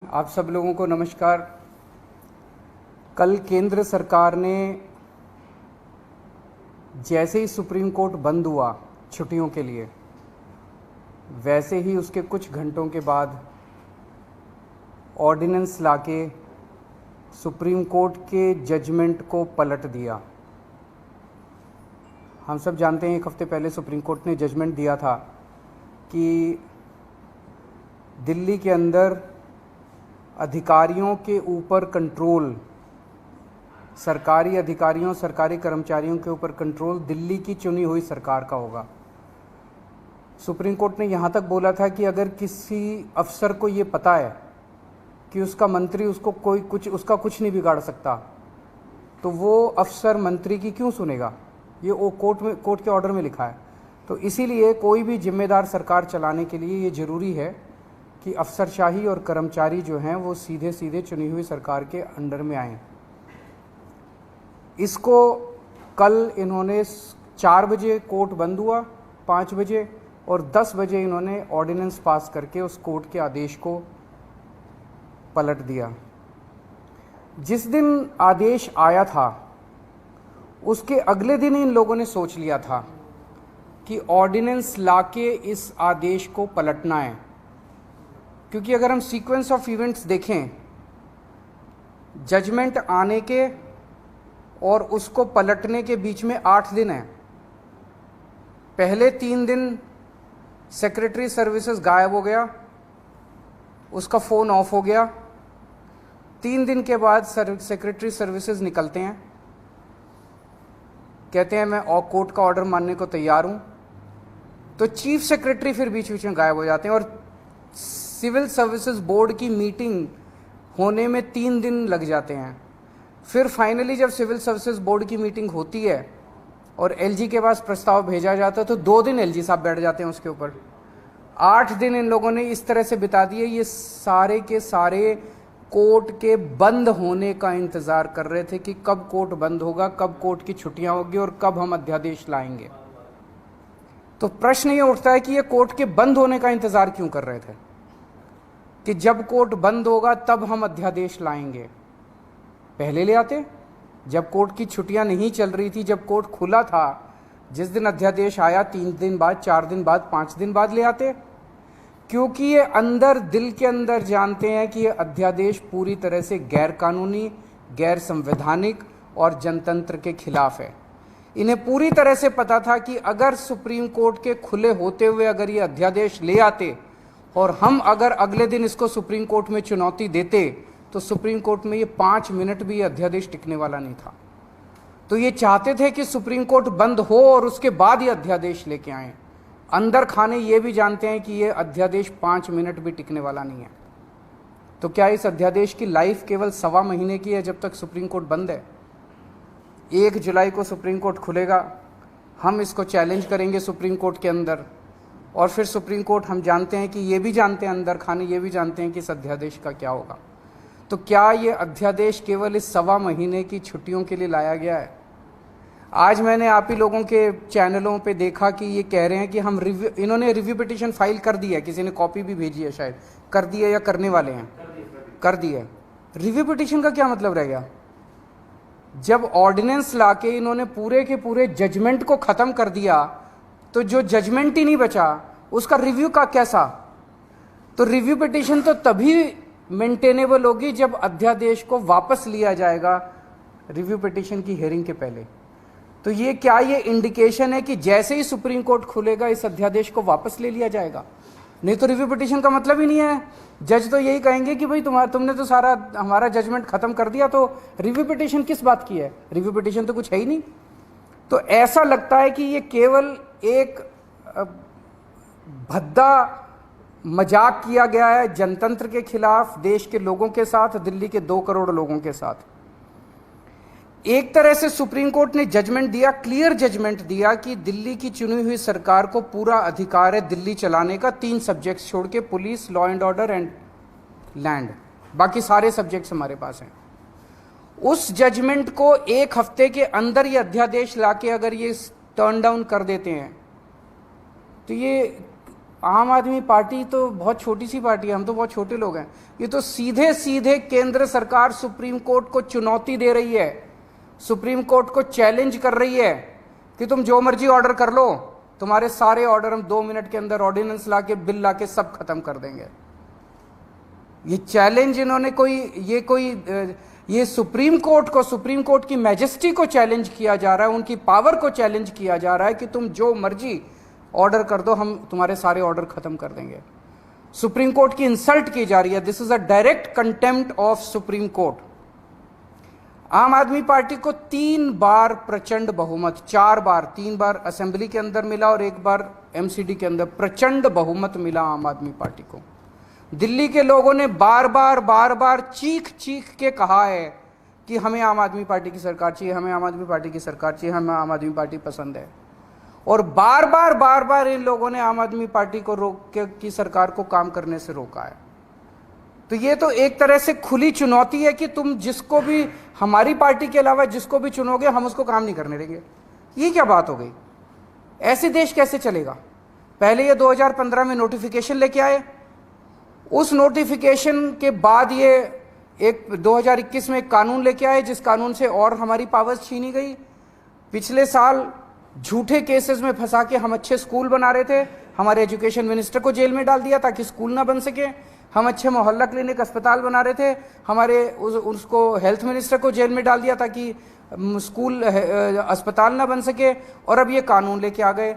आप सब लोगों को नमस्कार। कल केंद्र सरकार ने जैसे ही सुप्रीम कोर्ट बंद हुआ छुट्टियों के लिए, वैसे ही उसके कुछ घंटों के बाद ऑर्डिनेंस लाके सुप्रीम कोर्ट के जजमेंट को पलट दिया। हम सब जानते हैं एक हफ्ते पहले सुप्रीम कोर्ट ने जजमेंट दिया था कि दिल्ली के अंदर अधिकारियों के ऊपर कंट्रोल, सरकारी अधिकारियों, सरकारी कर्मचारियों के ऊपर कंट्रोल दिल्ली की चुनी हुई सरकार का होगा। सुप्रीम कोर्ट ने यहाँ तक बोला था कि अगर किसी अफसर को ये पता है कि उसका मंत्री उसको उसका कुछ नहीं बिगाड़ सकता, तो वो अफसर मंत्री की क्यों सुनेगा। ये वो कोर्ट के ऑर्डर में लिखा है। तो इसीलिए कोई भी जिम्मेदार सरकार चलाने के लिए ये ज़रूरी है कि अफसरशाही और कर्मचारी जो हैं वो सीधे सीधे चुनी हुई सरकार के अंडर में आएँ। इसको कल इन्होंने 4 बजे कोर्ट बंद हुआ, 5 बजे और 10 बजे इन्होंने ऑर्डिनेंस पास करके उस कोर्ट के आदेश को पलट दिया। जिस दिन आदेश आया था उसके अगले दिन इन लोगों ने सोच लिया था कि ऑर्डिनेंस लाके इस आदेश को पलटना है, क्योंकि अगर हम सीक्वेंस ऑफ इवेंट्स देखें, जजमेंट आने के और उसको पलटने के बीच में 8 दिन है। पहले 3 दिन सेक्रेटरी सर्विसेज गायब हो गया, उसका फ़ोन ऑफ हो गया। 3 दिन के बाद सेक्रेटरी सर्विसेज निकलते हैं, कहते हैं मैं कोर्ट का ऑर्डर मानने को तैयार हूं। तो चीफ सेक्रेटरी फिर बीच बीच में गायब हो जाते हैं और सिविल सर्विसेज बोर्ड की मीटिंग होने में 3 दिन लग जाते हैं। फिर फाइनली जब सिविल सर्विसेज बोर्ड की मीटिंग होती है और एलजी के पास प्रस्ताव भेजा जाता है तो 2 दिन एलजी साहब बैठ जाते हैं उसके ऊपर। 8 दिन इन लोगों ने इस तरह से बिता दिए। ये सारे के सारे कोर्ट के बंद होने का इंतजार कर रहे थे कि कब कोर्ट बंद होगा, कब कोर्ट की छुट्टियां होगी और कब हम अध्यादेश लाएंगे। तो प्रश्न ये उठता है कि ये कोर्ट के बंद होने का इंतजार क्यों कर रहे थे कि जब कोर्ट बंद होगा तब हम अध्यादेश लाएंगे। पहले ले आते, जब कोर्ट की छुट्टियां नहीं चल रही थी, जब कोर्ट खुला था, जिस दिन अध्यादेश आया 3 दिन बाद, 4 दिन बाद, 5 दिन बाद ले आते। क्योंकि ये अंदर दिल के अंदर जानते हैं कि ये अध्यादेश पूरी तरह से गैर कानूनी, गैर संवैधानिक और जनतंत्र के खिलाफ है। इन्हें पूरी तरह से पता था कि अगर सुप्रीम कोर्ट के खुले होते हुए अगर ये अध्यादेश ले आते और हम अगर अगले दिन इसको सुप्रीम कोर्ट में चुनौती देते तो सुप्रीम कोर्ट में ये 5 मिनट भी ये अध्यादेश टिकने वाला नहीं था। तो ये चाहते थे कि सुप्रीम कोर्ट बंद हो और उसके बाद ये अध्यादेश लेके आए। अंदर खाने ये भी जानते हैं कि ये अध्यादेश 5 मिनट भी टिकने वाला नहीं है। तो क्या इस अध्यादेश की लाइफ केवल 1.25 महीने की है जब तक सुप्रीम कोर्ट बंद है? 1 जुलाई को सुप्रीम कोर्ट खुलेगा, हम इसको चैलेंज करेंगे सुप्रीम कोर्ट के अंदर और फिर सुप्रीम कोर्ट, हम जानते हैं कि ये भी जानते हैं, अंदर खाने ये भी जानते हैं कि इस अध्यादेश का क्या होगा। तो क्या ये अध्यादेश केवल इस 1.25 महीने की छुट्टियों के लिए लाया गया है? आज मैंने आप ही लोगों के चैनलों पे देखा कि ये कह रहे हैं कि हम इन्होंने रिव्यू पिटीशन फाइल कर दी है, किसी ने कॉपी भी भेजी है, शायद कर दी है या करने वाले हैं, कर दी है। रिव्यू पिटीशन का क्या मतलब रह गया? जब ऑर्डिनेंस लाके इन्होंने पूरे के पूरे जजमेंट को खत्म कर दिया तो जो जजमेंट ही नहीं बचा उसका रिव्यू का कैसा? तो रिव्यू पिटीशन तो तभी मेंटेनेबल होगी जब अध्यादेश को वापस लिया जाएगा रिव्यू पिटीशन की हियरिंग के पहले। तो ये क्या ये इंडिकेशन है कि जैसे ही सुप्रीम कोर्ट खुलेगा इस अध्यादेश को वापस ले लिया जाएगा? नहीं तो रिव्यू पिटीशन का मतलब ही नहीं है। जज तो यही कहेंगे कि भाई तुमने तो सारा हमारा जजमेंट खत्म कर दिया, तो रिव्यू पिटीशन किस बात की है? रिव्यू पिटीशन तो कुछ है ही नहीं। तो ऐसा लगता है कि ये केवल एक भद्दा मजाक किया गया है जनतंत्र के खिलाफ, देश के लोगों के साथ, दिल्ली के 2 करोड़ लोगों के साथ। एक तरह से सुप्रीम कोर्ट ने जजमेंट दिया, क्लियर जजमेंट दिया कि दिल्ली की चुनी हुई सरकार को पूरा अधिकार है दिल्ली चलाने का, 3 सब्जेक्ट्स छोड़ के, police, law and order and land, बाकी सारे सब्जेक्ट्स हमारे पास हैं। उस जजमेंट को 1 हफ्ते के अंदर ये अध्यादेश लाके अगर ये टर्न डाउन कर देते हैं तो ये आम आदमी पार्टी तो बहुत छोटी सी पार्टी है, हम तो बहुत छोटे लोग हैं। ये तो सीधे सीधे केंद्र सरकार सुप्रीम कोर्ट को चुनौती दे रही है, सुप्रीम कोर्ट को चैलेंज कर रही है कि तुम जो मर्जी ऑर्डर कर लो, तुम्हारे सारे ऑर्डर हम 2 मिनट के अंदर ऑर्डिनेंस लाके बिल लाके सब खत्म कर देंगे। ये चैलेंज इन्होंने ये सुप्रीम कोर्ट की मैजेस्टी को चैलेंज किया जा रहा है, उनकी पावर को चैलेंज किया जा रहा है कि तुम जो मर्जी ऑर्डर कर दो, हम तुम्हारे सारे ऑर्डर खत्म कर देंगे। सुप्रीम कोर्ट की इंसल्ट की जा रही है। This is a direct contempt of supreme court. आम आदमी पार्टी को 3 बार प्रचंड बहुमत, 4 बार, 3 बार असेंबली के अंदर मिला और 1 बार एमसीडी के अंदर प्रचंड बहुमत मिला आम आदमी पार्टी को। दिल्ली के लोगों ने बार बार चीख चीख के कहा है कि हमें आम आदमी पार्टी की सरकार चाहिए, हमें आम आदमी पार्टी की सरकार चाहिए, हमें आम आदमी पार्टी पसंद है। और बार बार इन लोगों ने आम आदमी पार्टी को की सरकार को काम करने से रोका है। तो ये तो एक तरह से खुली चुनौती है कि तुम जिसको भी, हमारी पार्टी के अलावा जिसको भी चुनोगे, हम उसको काम नहीं करने देंगे। ये क्या बात हो गई? ऐसे देश कैसे चलेगा? पहले ये 2015 में नोटिफिकेशन लेके आए, उस नोटिफिकेशन के बाद ये एक 2021 में एक कानून लेके आए, जिस कानून से और हमारी पावर्स छीनी गई। पिछले साल झूठे केसेस में फंसा के हम अच्छे स्कूल बना रहे थे, हमारे एजुकेशन मिनिस्टर को जेल में डाल दिया ताकि स्कूल ना बन सके। हम अच्छे मोहल्ला क्लिनिक अस्पताल बना रहे थे, हमारे उसको हेल्थ मिनिस्टर को जेल में डाल दिया ताकि स्कूल अस्पताल ना बन सके। और अब ये कानून लेके आ गए।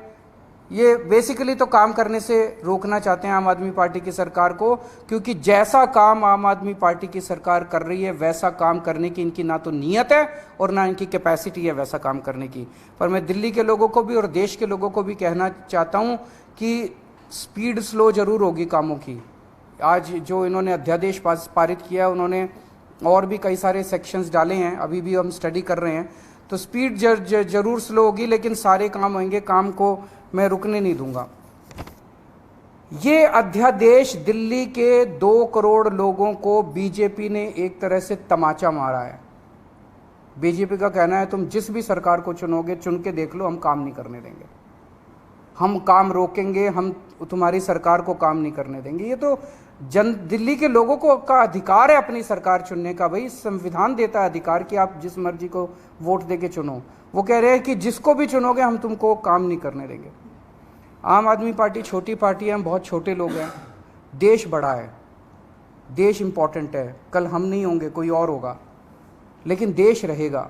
ये बेसिकली तो काम करने से रोकना चाहते हैं आम आदमी पार्टी की सरकार को, क्योंकि जैसा काम आम आदमी पार्टी की सरकार कर रही है वैसा काम करने की इनकी ना तो नीयत है और ना इनकी कैपेसिटी है वैसा काम करने की। पर मैं दिल्ली के लोगों को भी और देश के लोगों को भी कहना चाहता हूं कि स्पीड स्लो जरूर होगी कामों की। आज जो इन्होंने अध्यादेश पारित किया, उन्होंने और भी कई सारे सेक्शंस डाले हैं, अभी भी हम स्टडी कर रहे हैं। तो स्पीड जरूर स्लो होगी, लेकिन सारे काम होंगे। काम को मैं रुकने नहीं दूंगा। ये अध्यादेश दिल्ली के 2 करोड़ लोगों को बीजेपी ने एक तरह से तमाचा मारा है। बीजेपी का कहना है तुम जिस भी सरकार को चुनोगे, चुन के देख लो, हम काम नहीं करने देंगे, हम काम रोकेंगे, हम तुम्हारी सरकार को काम नहीं करने देंगे। ये तो दिल्ली के लोगों को का अधिकार है अपनी सरकार चुनने का। भाई संविधान देता है अधिकार कि आप जिस मर्जी को वोट देके चुनो। वो कह रहे हैं कि जिसको भी चुनोगे हम तुमको काम नहीं करने देंगे। आम आदमी पार्टी छोटी पार्टी है, हम बहुत छोटे लोग हैं। देश बड़ा है, देश इंपॉर्टेंट है। कल हम नहीं होंगे, कोई और होगा, लेकिन देश रहेगा।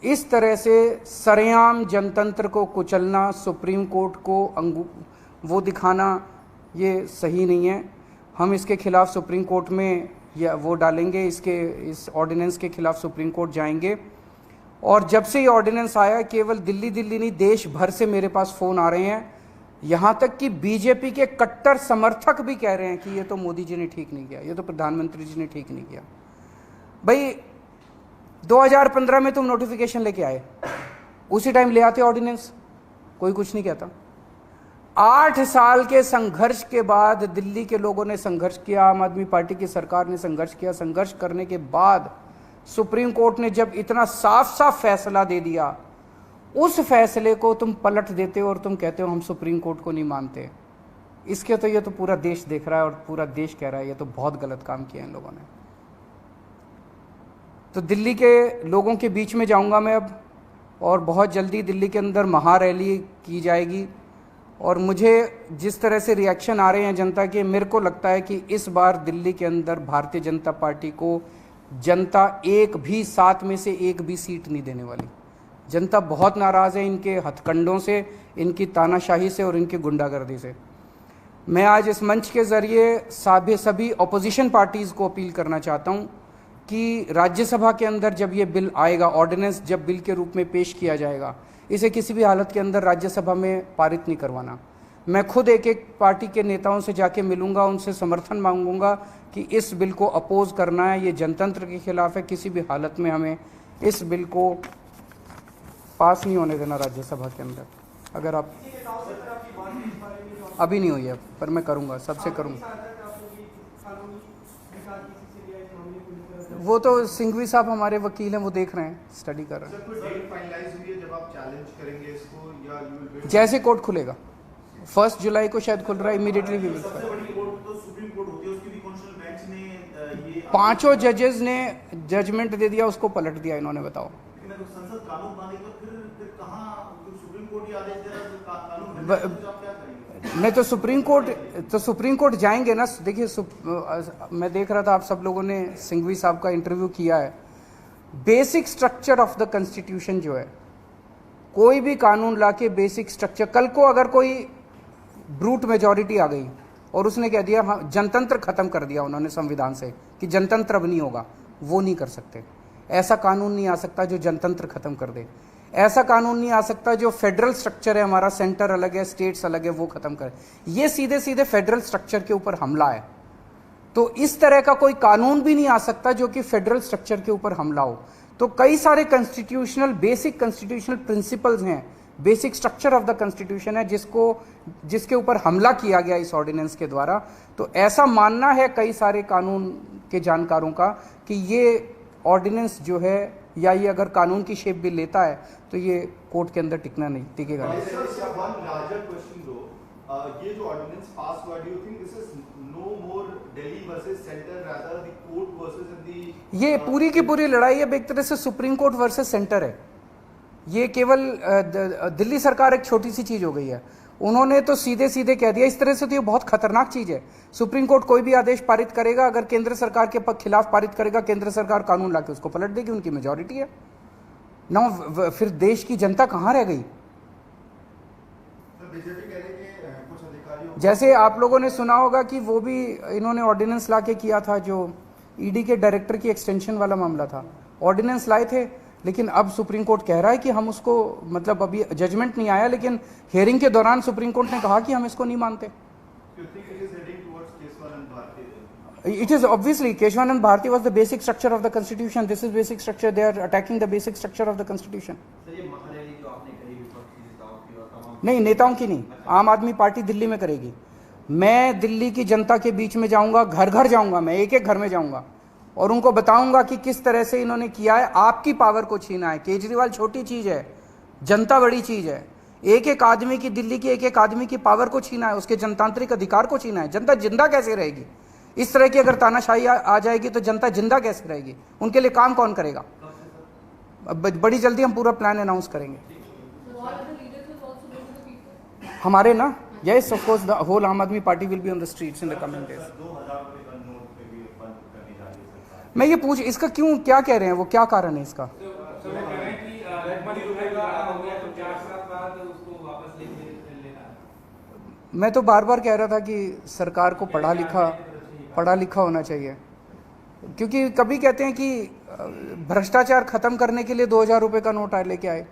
इस तरह से सरेआम जनतंत्र को कुचलना, सुप्रीम कोर्ट को वो दिखाना, ये सही नहीं है। हम इसके खिलाफ सुप्रीम कोर्ट में या वो डालेंगे, इस ऑर्डिनेंस के खिलाफ सुप्रीम कोर्ट जाएंगे। और जब से ये ऑर्डिनेंस आया, केवल दिल्ली नहीं, देश भर से मेरे पास फ़ोन आ रहे हैं। यहाँ तक कि बीजेपी के कट्टर समर्थक भी कह रहे हैं कि ये तो मोदी जी ने ठीक नहीं किया, ये तो प्रधानमंत्री जी ने ठीक नहीं किया। भाई 2015 में तुम नोटिफिकेशन लेके आए, उसी टाइम ले आते ऑर्डिनेंस, कोई कुछ नहीं कहता। 8 साल के संघर्ष के बाद दिल्ली के लोगों ने संघर्ष किया, आम आदमी पार्टी की सरकार ने संघर्ष किया। संघर्ष करने के बाद सुप्रीम कोर्ट ने जब इतना साफ साफ फैसला दे दिया, उस फैसले को तुम पलट देते हो और तुम कहते हो हम सुप्रीम कोर्ट को नहीं मानते। इसके तो ये तो पूरा देश देख रहा है और पूरा देश कह रहा है ये तो बहुत गलत काम किया इन लोगों ने। तो दिल्ली के लोगों के बीच में जाऊंगा मैं अब, और बहुत जल्दी दिल्ली के अंदर महारैली की जाएगी। और मुझे जिस तरह से रिएक्शन आ रहे हैं जनता के, मेरे को लगता है कि इस बार दिल्ली के अंदर भारतीय जनता पार्टी को जनता 7 में से 1 भी सीट नहीं देने वाली। जनता बहुत नाराज़ है इनके हथकंडों से, इनकी तानाशाही से और इनकी गुंडागर्दी से। मैं आज इस मंच के ज़रिए सभी अपोजिशन पार्टीज़ को अपील करना चाहता हूँ कि राज्यसभा के अंदर जब ये बिल आएगा, ऑर्डिनेंस जब बिल के रूप में पेश किया जाएगा, इसे किसी भी हालत के अंदर राज्यसभा में पारित नहीं करवाना। मैं खुद एक पार्टी के नेताओं से जाके मिलूंगा, उनसे समर्थन मांगूंगा कि इस बिल को अपोज करना है, ये जनतंत्र के खिलाफ है। किसी भी हालत में हमें इस बिल को पास नहीं होने देना राज्यसभा के अंदर। अगर आप अभी नहीं हुई है, पर मैं करूंगा, सबसे करूंगा। वो तो सिंघवी साहब हमारे वकील हैं, वो देख रहे हैं, स्टडी कर रहे हैं। जैसे कोर्ट खुलेगा 1 जुलाई को शायद खुल रहा है, इमीडिएटली भी सबसे बड़ी कोर्ट तो सुप्रीम कोर्ट होती है, उसकी भी कॉन्स्टिट्यूशनल बेंच ने ये 5 जजेस ने जजमेंट दे दिया, उसको पलट दिया इन्होंने। बताओ, संसद कानून बने तो फिर कहाँ सुप्रीम कोर्ट ही आदेश दे रहा है कानून बनने तो आप क्या करेंगे? नहीं तो सुप्रीम कोर्ट जाएंगे ना। देखिए मैं देख रहा था आप सब लोगों ने सिंघवी साहब का इंटरव्यू किया है। Basic structure of the constitution जो है, कोई भी कानून लाके बेसिक स्ट्रक्चर, कल को अगर कोई ब्रूट मेजॉरिटी आ गई और उसने कह दिया हाँ जनतंत्र खत्म कर दिया उन्होंने संविधान से कि जनतंत्र अब नहीं होगा, वो नहीं कर सकते। ऐसा कानून नहीं आ सकता जो जनतंत्र खत्म कर दे। ऐसा कानून नहीं आ सकता जो फेडरल स्ट्रक्चर है, हमारा सेंटर अलग है, स्टेट्स अलग है, वो खत्म करे। ये सीधे सीधे फेडरल स्ट्रक्चर के ऊपर हमला है। तो इस तरह का कोई कानून भी नहीं आ सकता जो कि फेडरल स्ट्रक्चर के ऊपर हमला हो। तो कई सारे बेसिक कॉन्स्टिट्यूशनल प्रिंसिपल्स हैं, basic structure of the constitution है जिसके ऊपर हमला किया गया इस ऑर्डिनेंस के द्वारा। तो ऐसा मानना है कई सारे कानून के जानकारों का कि ये ऑर्डिनेंस जो है, या ये अगर कानून की शेप भी लेता है तो ये कोर्ट के अंदर टिकेगा नहीं। ये जो ऑर्डिनेंस पास हुआ, do you think this is no more Delhi versus centre, rather the court versus the, ये पूरी की पूरी लड़ाई अब एक तरह से सुप्रीम कोर्ट वर्सेस सेंटर है। ये केवल दिल्ली सरकार एक छोटी सी चीज हो गई है। उन्होंने तो सीधे सीधे कह दिया। इस तरह से तो ये बहुत खतरनाक चीज है। सुप्रीम कोर्ट कोई भी आदेश पारित करेगा, अगर केंद्र सरकार के खिलाफ पारित करेगा, केंद्र सरकार कानून लाके उसको पलट देगी, उनकी मेजॉरिटी है ना। फिर देश की जनता कहां रह गई? जैसे आप लोगों ने सुना होगा कि वो भी इन्होंने ऑर्डिनेंस लाके किया था, जो ईडी के डायरेक्टर की एक्सटेंशन वाला मामला था। ऑर्डिनेंस लाए थे, लेकिन अब सुप्रीम कोर्ट कह रहा है कि हम उसको, मतलब अभी जजमेंट नहीं आया, लेकिन हियरिंग के दौरान सुप्रीम कोर्ट ने कहा कि हम इसको नहीं मानते। It is obviously Keshwanand Bharti was the basic structure of the constitution. This is basic structure. They are attacking the basic structure of the constitution. नहीं, नेताओं की नहीं, आम आदमी पार्टी दिल्ली में करेगी। मैं दिल्ली की जनता के बीच में जाऊंगा, घर घर जाऊंगा, मैं एक एक घर में जाऊंगा और उनको बताऊंगा कि किस तरह से इन्होंने किया है। आपकी पावर को छीना है। केजरीवाल छोटी चीज है, जनता बड़ी चीज है। एक एक आदमी की, दिल्ली की एक एक आदमी की पावर को छीना है, उसके जनतांत्रिक अधिकार को छीना है। जनता जिंदा कैसे रहेगी? इस तरह की अगर तानाशाही आ जाएगी तो जनता जिंदा कैसे रहेगी? उनके लिए काम कौन करेगा? बड़ी जल्दी हम पूरा प्लान अनाउंस करेंगे हमारे ना। yes of course the whole आम आदमी party will be on the streets in the coming days। मैं ये पूछ, इसका क्यों, क्या कह रहे हैं वो, क्या कारण है इसका? मैं तो बार बार कह रहा था कि सरकार को पढ़ा लिखा होना चाहिए। क्योंकि कभी कहते हैं कि भ्रष्टाचार खत्म करने के लिए 2000 रुपये का नोट लेके आए,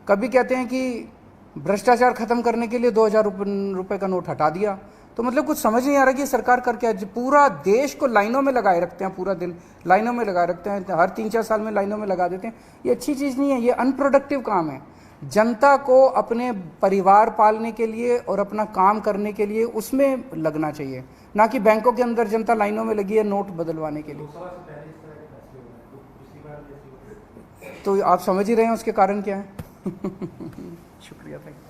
कभी कहते हैं कि भ्रष्टाचार खत्म करने के लिए 2000 रुपये का नोट हटा दिया। तो मतलब कुछ समझ नहीं आ रहा कि सरकार कर क्या। पूरा देश को लाइनों में लगाए रखते हैं, पूरा दिन लाइनों में लगाए रखते हैं, हर 3-4 साल में लाइनों में लगा देते हैं। ये अच्छी चीज़ नहीं है, ये अनप्रोडक्टिव काम है। जनता को अपने परिवार पालने के लिए और अपना काम करने के लिए उसमें लगना चाहिए, ना कि बैंकों के अंदर जनता लाइनों में लगी है नोट बदलवाने के लिए। तो आप समझ ही रहे हैं उसके कारण क्या है। शुक्रिया, थैंक यू।